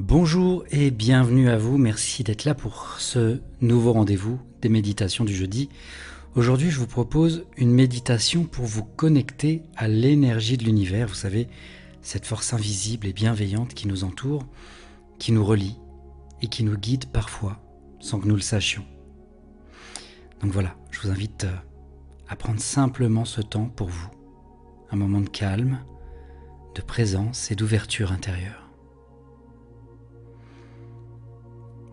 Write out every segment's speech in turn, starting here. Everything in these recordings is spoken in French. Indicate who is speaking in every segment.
Speaker 1: Bonjour et bienvenue à vous, merci d'être là pour ce nouveau rendez-vous des méditations du jeudi. Aujourd'hui je vous propose une méditation pour vous connecter à l'énergie de l'univers, vous savez, cette force invisible et bienveillante qui nous entoure, qui nous relie et qui nous guide parfois sans que nous le sachions. Donc voilà, je vous invite à prendre simplement ce temps pour vous, un moment de calme, de présence et d'ouverture intérieure.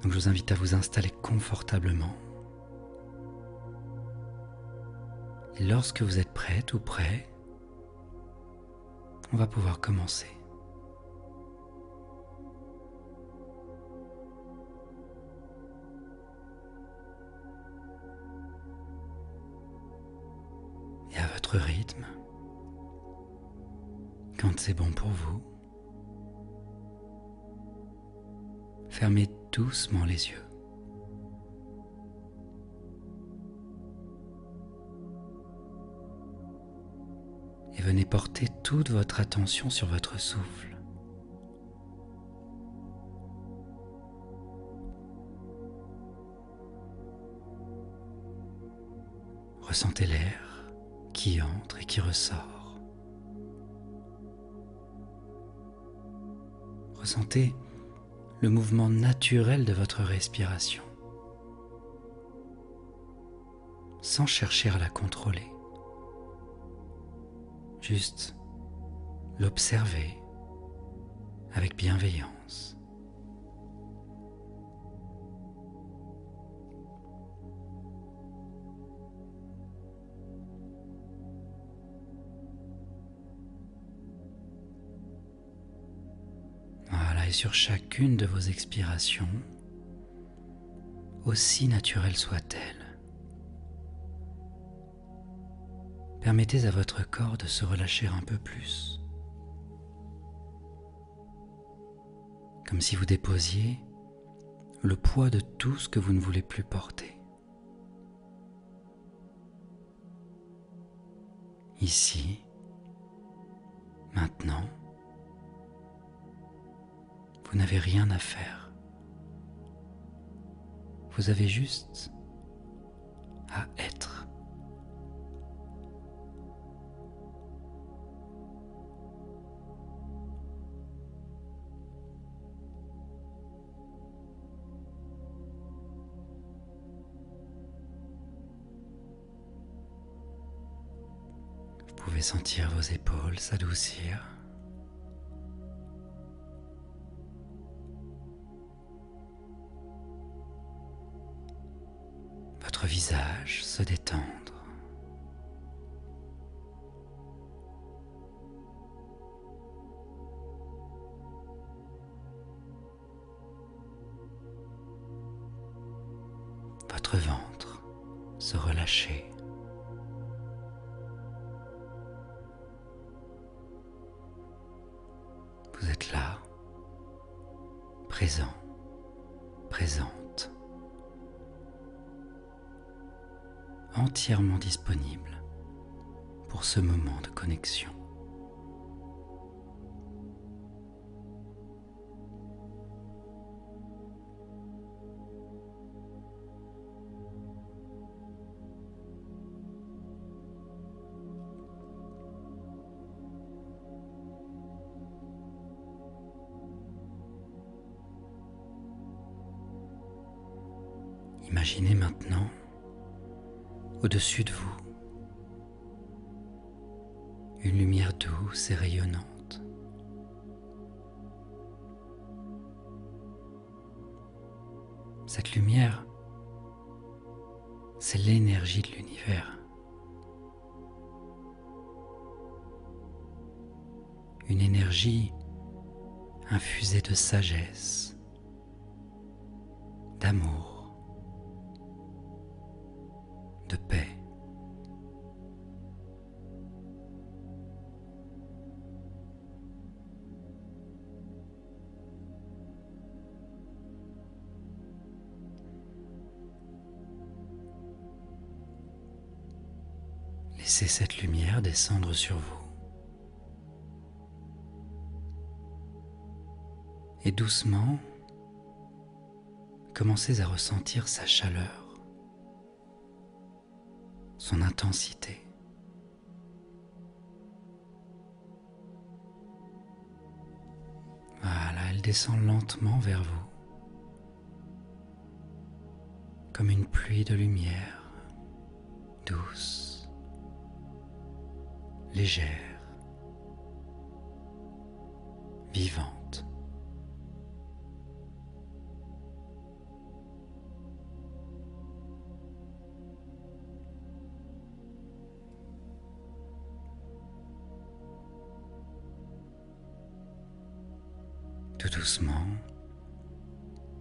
Speaker 1: Donc je vous invite à vous installer confortablement. Et lorsque vous êtes prête ou prêt, on va pouvoir commencer. Et à votre rythme, quand c'est bon pour vous, fermez doucement les yeux. Et venez porter toute votre attention sur votre souffle. Ressentez l'air qui entre et qui ressort. Ressentez le mouvement naturel de votre respiration, sans chercher à la contrôler. Juste l'observer avec bienveillance. Voilà, et sur chacune de vos expirations, aussi naturelle soit-elle, permettez à votre corps de se relâcher un peu plus, comme si vous déposiez le poids de tout ce que vous ne voulez plus porter. Ici, maintenant, vous n'avez rien à faire. Vous avez juste à être. Vous pouvez sentir vos épaules s'adoucir. Votre visage se détendre. Votre ventre se relâcher. Vous êtes là, présent, présente, entièrement disponible pour ce moment de connexion. Imaginez maintenant, au-dessus de vous, une lumière douce et rayonnante. Cette lumière, c'est l'énergie de l'univers. Une énergie infusée de sagesse, d'amour, de paix. Laissez cette lumière descendre sur vous Et doucement, commencez à ressentir sa chaleur, son intensité. Voilà, elle descend lentement vers vous, comme une pluie de lumière, douce, légère, vivante. Tout doucement,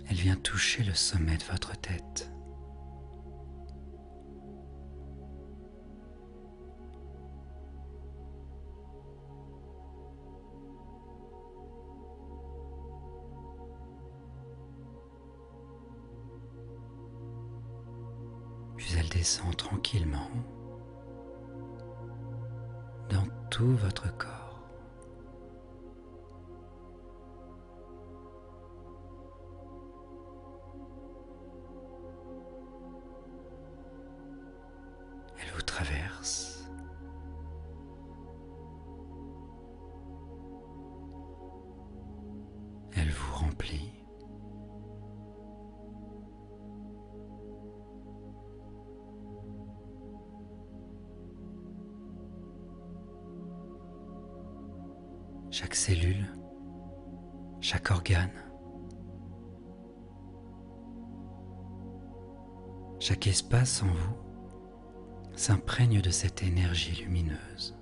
Speaker 1: elle vient toucher le sommet de votre tête. Puis elle descend tranquillement dans tout votre corps. Elle vous traverse. Elle vous remplit. Chaque cellule, chaque organe, chaque espace en vous s'imprègne de cette énergie lumineuse.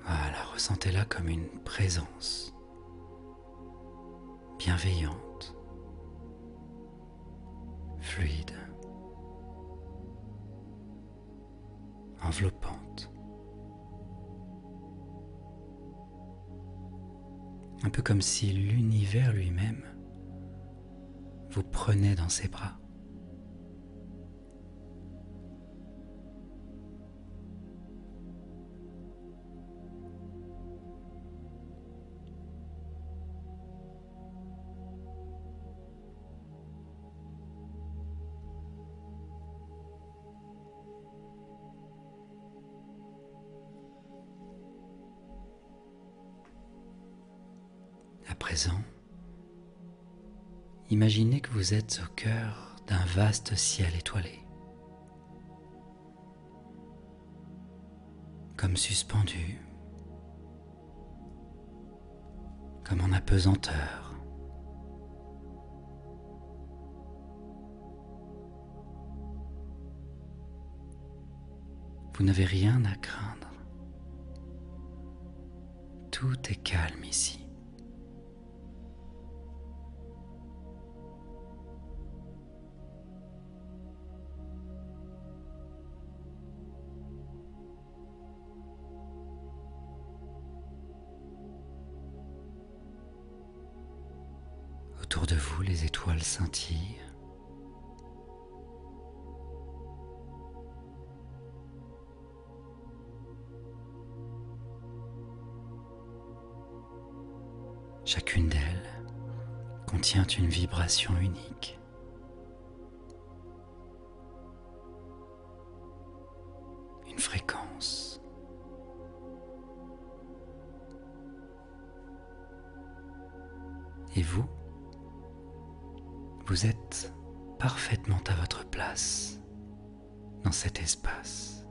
Speaker 1: Voilà, ressentez-la comme une présence bienveillante, fluide, enveloppante. Un peu comme si l'univers lui-même vous prenait dans ses bras. À présent, imaginez que vous êtes au cœur d'un vaste ciel étoilé, comme suspendu, comme en apesanteur. Vous n'avez rien à craindre. Tout est calme ici. Autour de vous, les étoiles scintillent. Chacune d'elles contient une vibration unique. Une fréquence. Et vous, vous êtes parfaitement à votre place dans cet espace.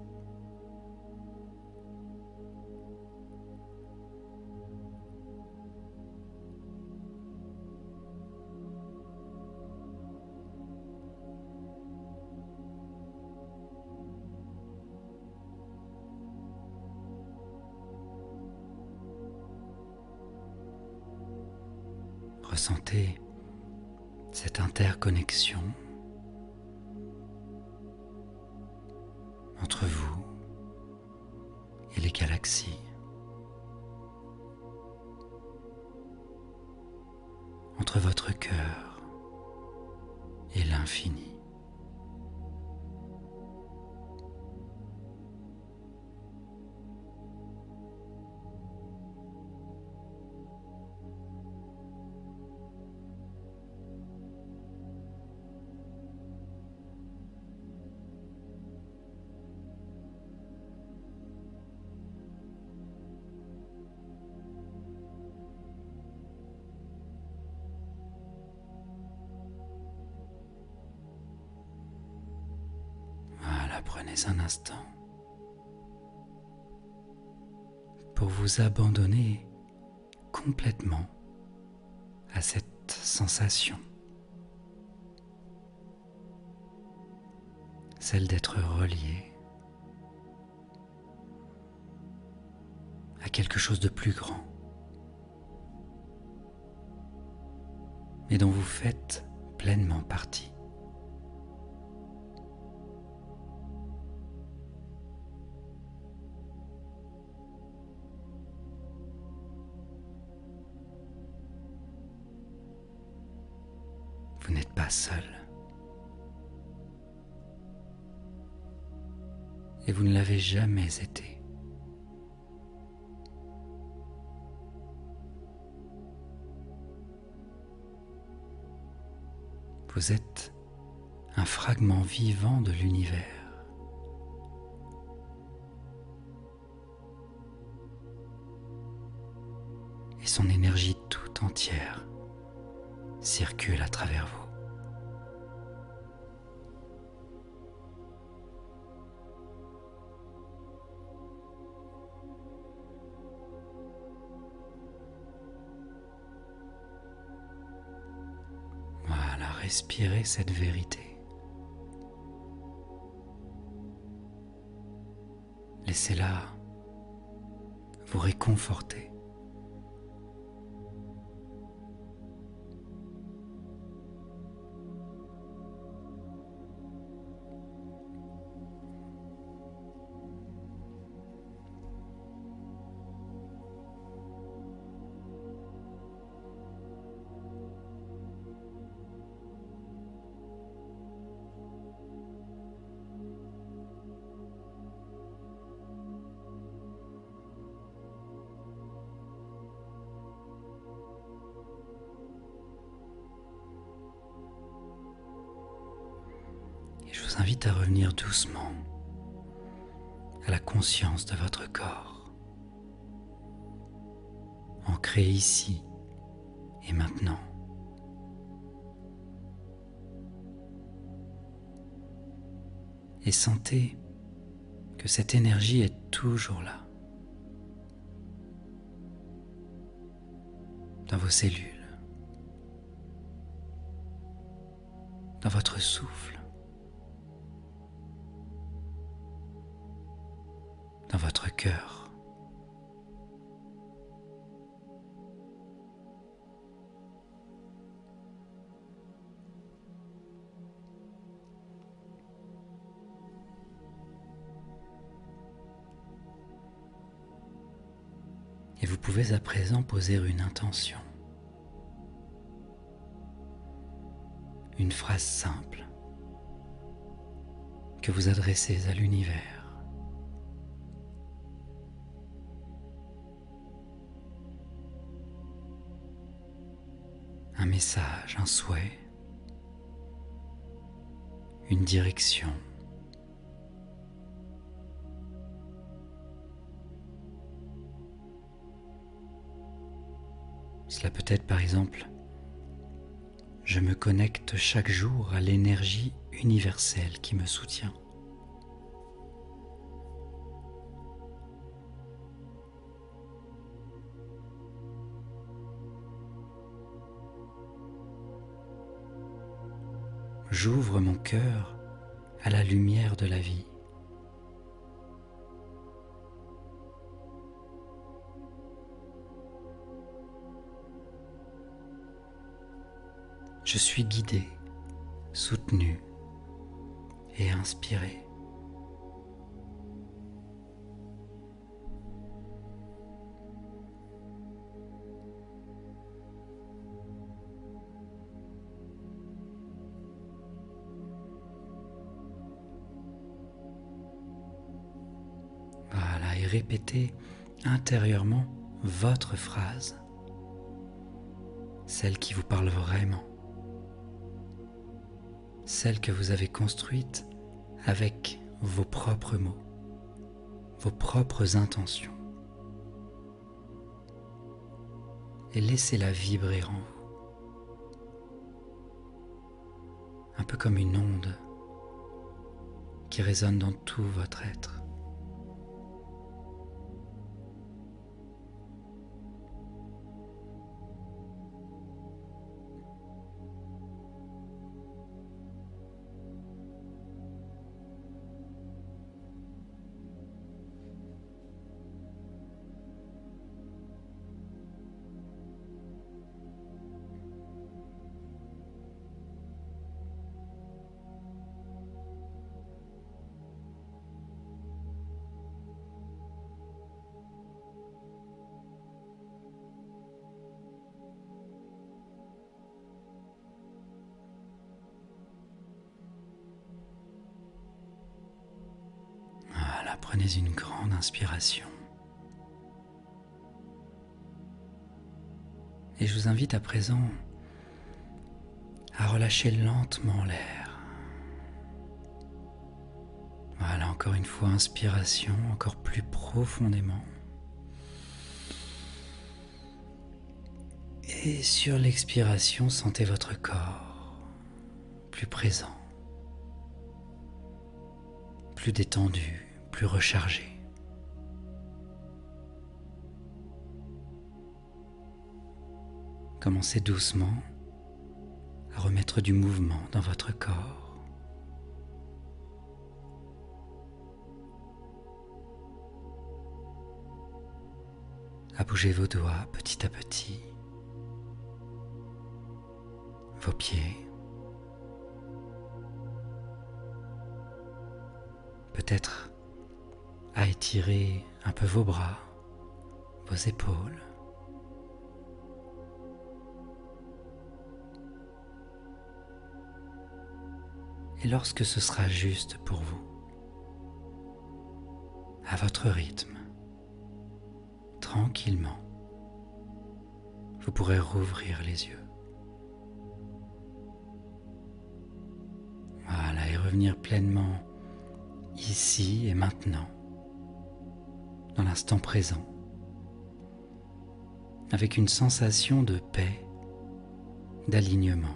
Speaker 1: Ressentez cette interconnexion entre vous et les galaxies, entre votre cœur et l'infini. Voilà, prenez un instant pour vous abandonner complètement à cette sensation, celle d'être relié à quelque chose de plus grand, mais dont vous faites pleinement partie. Vous n'êtes pas seul. Et vous ne l'avez jamais été. Vous êtes un fragment vivant de l'univers. Et son énergie tout entière circule à travers vous. Voilà, respirez cette vérité. Laissez-la vous réconforter. Et je vous invite à revenir doucement à la conscience de votre corps, ancré ici et maintenant. Et sentez que cette énergie est toujours là, dans vos cellules, dans votre souffle, dans votre cœur. Et vous pouvez à présent poser une intention, une phrase simple que vous adressez à l'univers. Un message, un souhait, une direction. Cela peut être par exemple: je me connecte chaque jour à l'énergie universelle qui me soutient. J'ouvre mon cœur à la lumière de la vie. Je suis guidé, soutenu et inspiré. Voilà, et répétez intérieurement votre phrase, celle qui vous parle vraiment, celle que vous avez construite avec vos propres mots, vos propres intentions. Et laissez-la vibrer en vous, un peu comme une onde qui résonne dans tout votre être. Voilà, prenez une grande inspiration. Et je vous invite à présent à relâcher lentement l'air. Voilà, encore une fois, inspiration, encore plus profondément. Et sur l'expiration, sentez votre corps plus présent, plus détendu, plus rechargé. Commencez doucement à remettre du mouvement dans votre corps. À bouger vos doigts petit à petit, vos pieds, peut-être à étirer un peu vos bras, vos épaules. Et lorsque ce sera juste pour vous, à votre rythme, tranquillement, vous pourrez rouvrir les yeux. Voilà, et revenir pleinement ici et maintenant, dans l'instant présent, avec une sensation de paix, d'alignement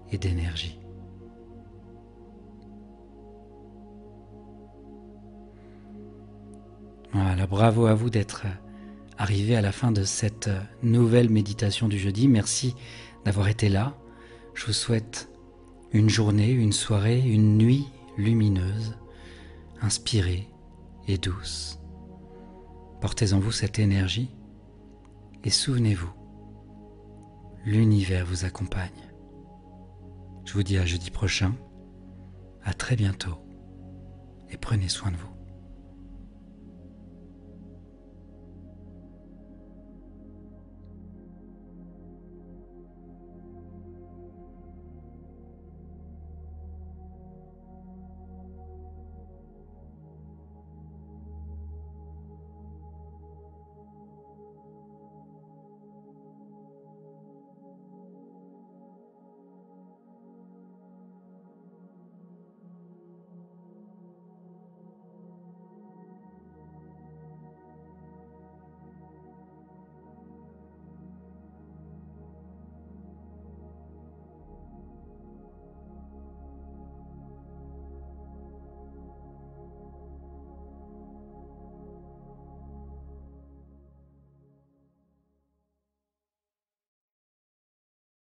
Speaker 1: et d'énergie. Voilà, bravo à vous d'être arrivé à la fin de cette nouvelle méditation du jeudi. Merci d'avoir été là. Je vous souhaite une journée, une soirée, une nuit lumineuse, inspirée et douce. Portez en vous cette énergie et souvenez-vous, l'univers vous accompagne. Je vous dis à jeudi prochain, à très bientôt et prenez soin de vous.